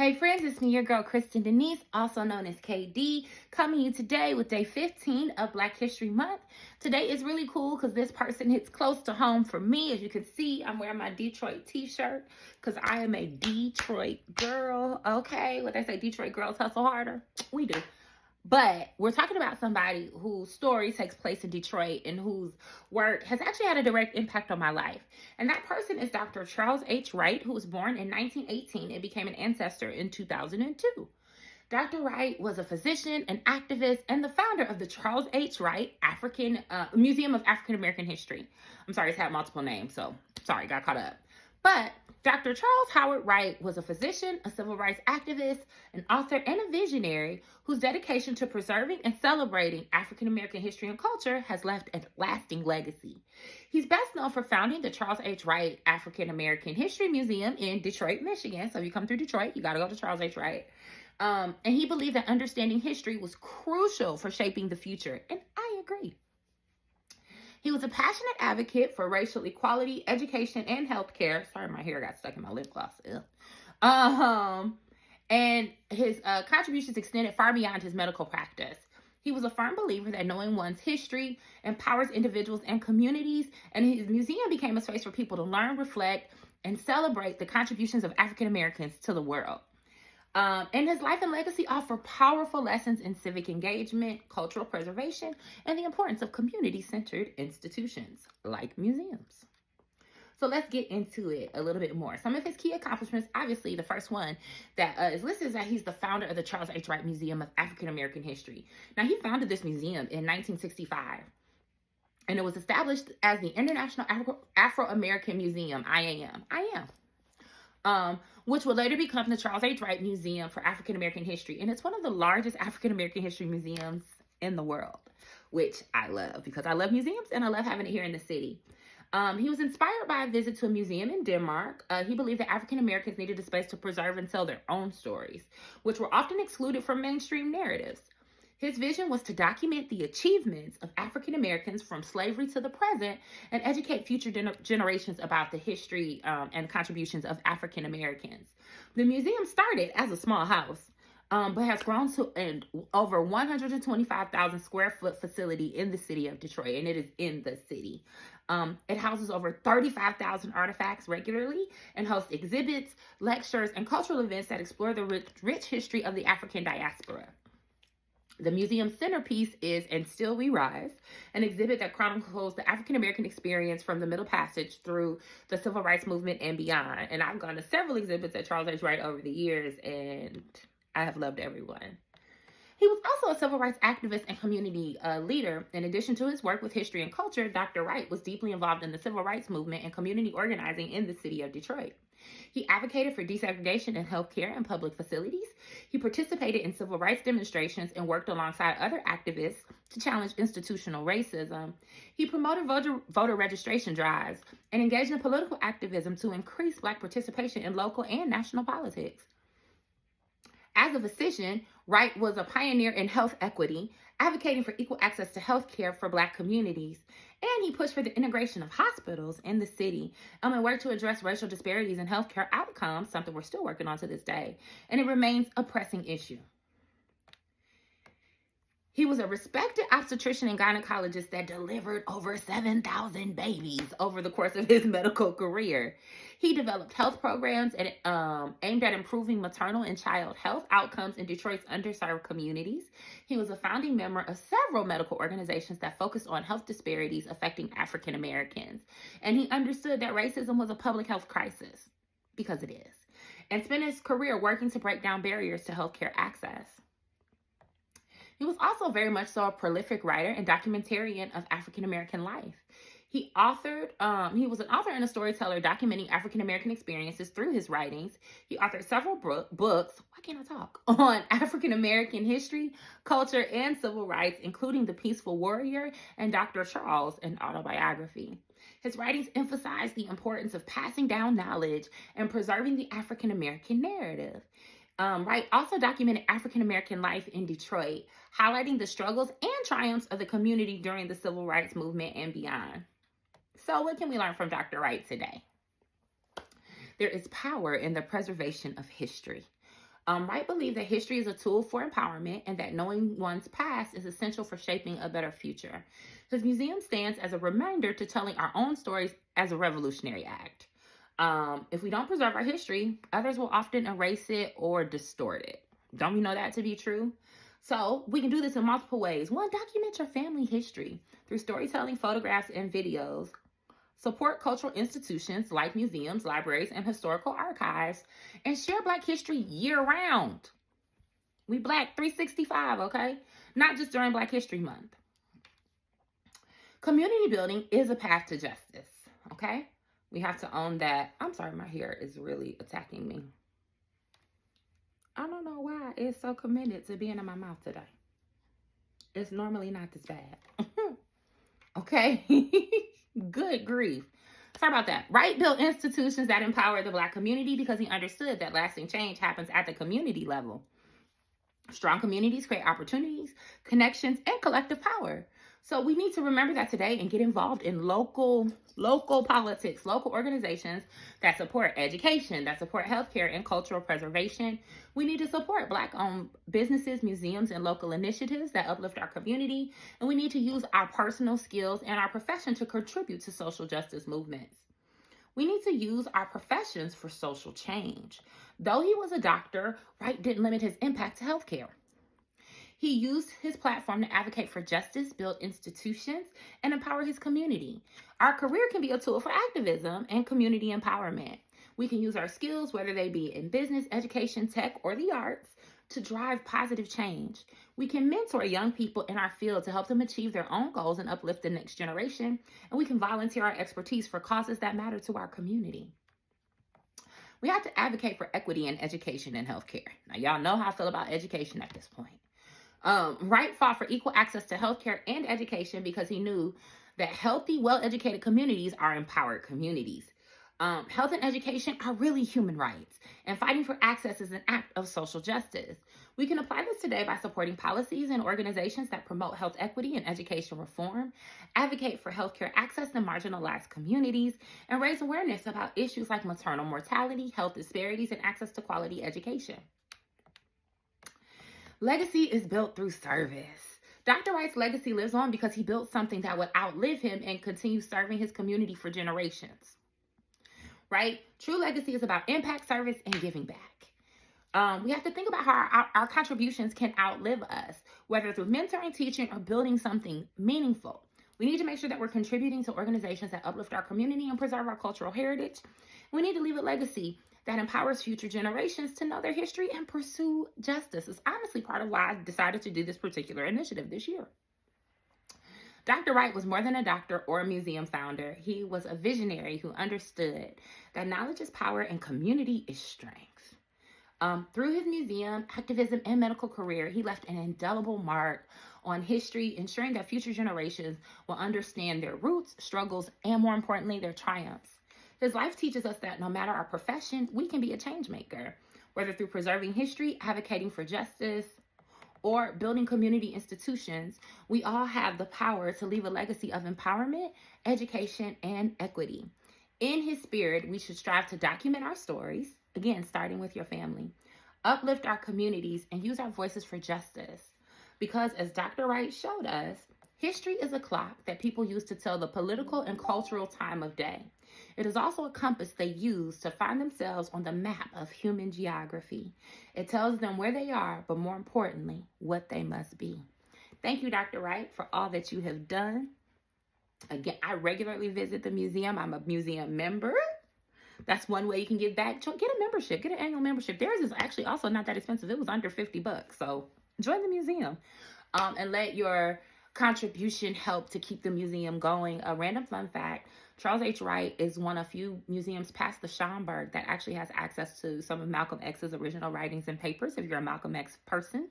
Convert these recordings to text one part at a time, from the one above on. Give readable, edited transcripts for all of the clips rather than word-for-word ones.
Hey friends, it's me, your girl, Kristen Denise, also known as KD, coming to you today with day 15 of Black History Month. Today is really cool because this person hits close to home for me. As you can see, I'm wearing my Detroit t-shirt because I am a Detroit girl, okay? What they say, Detroit girls hustle harder? We do. But we're talking about somebody whose story takes place in Detroit and whose work has actually had a direct impact on my life. And that person is Dr. Charles H. Wright, who was born in 1918 and became an ancestor in 2002. Dr. Wright was a physician, an activist, and the founder of the Charles H. Wright Museum of African American History. I'm sorry, it's had multiple names, so sorry, got caught up. But Dr. Charles Howard Wright was a physician, a civil rights activist, an author, and a visionary whose dedication to preserving and celebrating African American history and culture has left a lasting legacy. He's best known for founding the Charles H. Wright African American History Museum in Detroit, Michigan. So if you come through Detroit, you got to go to Charles H. Wright. And he believed that understanding history was crucial for shaping the future, and I agree. He was a passionate advocate for racial equality, education, and healthcare. Sorry, my hair got stuck in my lip gloss. And his contributions extended far beyond his medical practice. He was a firm believer that knowing one's history empowers individuals and communities, and his museum became a space for people to learn, reflect, and celebrate the contributions of African Americans to the world. And his life and legacy offer powerful lessons in civic engagement, cultural preservation, and the importance of community-centered institutions like museums. So let's get into it a little bit more. Some of his key accomplishments, obviously, the first one that is listed is that he's the founder of the Charles H. Wright Museum of African American History. Now, he founded this museum in 1965. And it was established as the International Afro-American Museum, IAM, which will later become the Charles H. Wright Museum for African American History. And it's one of the largest African American history museums in the world, which I love because I love museums and I love having it here in the city. He was inspired by a visit to a museum in Denmark. He believed that African Americans needed a space to preserve and tell their own stories, which were often excluded from mainstream narratives. His vision was to document the achievements of African Americans from slavery to the present and educate future generations about the history and contributions of African Americans. The museum started as a small house, but has grown to an over 125,000 square foot facility in the city of Detroit, and it is in the city. It houses over 35,000 artifacts regularly and hosts exhibits, lectures, and cultural events that explore the rich history of the African diaspora. The museum's centerpiece is And Still We Rise, an exhibit that chronicles the African American experience from the Middle Passage through the Civil Rights Movement and beyond. And I've gone to several exhibits at Charles H. Wright over the years, and I have loved everyone. He was also a civil rights activist and community leader. In addition to his work with history and culture, Dr. Wright was deeply involved in the civil rights movement and community organizing in the city of Detroit. He advocated for desegregation in healthcare and public facilities. He participated in civil rights demonstrations and worked alongside other activists to challenge institutional racism. He promoted voter registration drives and engaged in political activism to increase Black participation in local and national politics. As a physician, Wright was a pioneer in health equity, advocating for equal access to health care for Black communities. And he pushed for the integration of hospitals in the city and worked to address racial disparities in healthcare outcomes, something we're still working on to this day. And it remains a pressing issue. He was a respected obstetrician and gynecologist that delivered over 7,000 babies over the course of his medical career. He developed health programs aimed at improving maternal and child health outcomes in Detroit's underserved communities. He was a founding member of several medical organizations that focused on health disparities affecting African Americans. And he understood that racism was a public health crisis, because it is, and spent his career working to break down barriers to healthcare access. He was also very much so a prolific writer and documentarian of African American life. He was an author and a storyteller documenting African American experiences through his writings. He authored several books, why can't I talk, on African American history, culture, and civil rights, including The Peaceful Warrior and Dr. Charles, an autobiography. His writings emphasize the importance of passing down knowledge and preserving the African American narrative. Wright also documented African American life in Detroit, highlighting the struggles and triumphs of the community during the civil rights movement and beyond. So what can we learn from Dr. Wright today? There is power in the preservation of history. Wright believed that history is a tool for empowerment and that knowing one's past is essential for shaping a better future. His museum stands as a reminder to telling our own stories as a revolutionary act. If we don't preserve our history, others will often erase it or distort it. Don't we know that to be true? So we can do this in multiple ways. One, document your family history through storytelling, photographs, and videos. Support cultural institutions like museums, libraries, and historical archives, and share Black history year-round. We Black 365, okay? Not just during Black History Month. Community building is a path to justice, okay? We have to own that. I'm sorry, my hair is really attacking me. I don't know why it's so committed to being in my mouth today. It's normally not this bad. Okay? Good grief. Sorry about that. Wright built institutions that empower the Black community because he understood that lasting change happens at the community level. Strong communities create opportunities, connections, and collective power. So we need to remember that today and get involved in local politics, local organizations that support education, that support healthcare and cultural preservation. We need to support Black-owned businesses, museums, and local initiatives that uplift our community. And we need to use our personal skills and our profession to contribute to social justice movements. We need to use our professions for social change. Though he was a doctor, Wright didn't limit his impact to healthcare. He used his platform to advocate for justice, build institutions, and empower his community. Our career can be a tool for activism and community empowerment. We can use our skills, whether they be in business, education, tech, or the arts, to drive positive change. We can mentor young people in our field to help them achieve their own goals and uplift the next generation. And we can volunteer our expertise for causes that matter to our community. We have to advocate for equity in education and healthcare. Now, y'all know how I feel about education at this point. Wright fought for equal access to healthcare and education because he knew that healthy, well-educated communities are empowered communities. Health and education are really human rights, and fighting for access is an act of social justice. We can apply this today by supporting policies and organizations that promote health equity and education reform, advocate for healthcare access in marginalized communities, and raise awareness about issues like maternal mortality, health disparities, and access to quality education. Legacy is built through service. Dr. Wright's legacy lives on because he built something that would outlive him and continue serving his community for generations. Right? True legacy is about impact, service, and giving back. We have to think about how our contributions can outlive us, whether through mentoring, teaching, or building something meaningful. We need to make sure that we're contributing to organizations that uplift our community and preserve our cultural heritage. We need to leave a legacy that empowers future generations to know their history and pursue justice. It's honestly part of why I decided to do this particular initiative this year. Dr. Wright was more than a doctor or a museum founder. He was a visionary who understood that knowledge is power and community is strength. Through his museum, activism, and medical career, he left an indelible mark on history, ensuring that future generations will understand their roots, struggles, and more importantly, their triumphs. His life teaches us that no matter our profession, we can be a change maker, whether through preserving history, advocating for justice, or building community institutions. We all have the power to leave a legacy of empowerment, education, and equity. In his spirit, we should strive to document our stories, again, starting with your family, uplift our communities, and use our voices for justice. Because as Dr. Wright showed us, history is a clock that people use to tell the political and cultural time of day. It is also a compass they use to find themselves on the map of human geography. It tells them where they are, but more importantly, what they must be. Thank you, Dr. Wright, for all that you have done. Again, I regularly visit the museum. I'm a museum member. That's one way you can give back. Get a membership. Get an annual membership. Theirs is actually also not that expensive. It was under $50. So join the museum and let your contribution help to keep the museum going. A random fun fact, Charles H. Wright is one of few museums past the Schomburg that actually has access to some of Malcolm X's original writings and papers, if you're a Malcolm X person.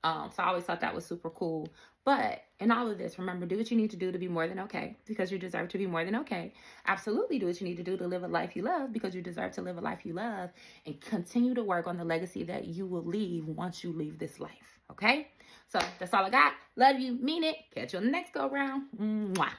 So I always thought that was super cool. But in all of this, remember, do what you need to do to be more than okay, because you deserve to be more than okay. Absolutely do what you need to do to live a life you love, because you deserve to live a life you love, and continue to work on the legacy that you will leave once you leave this life. Okay? So that's all I got. Love you. Mean it. Catch you on the next go round. Mwah.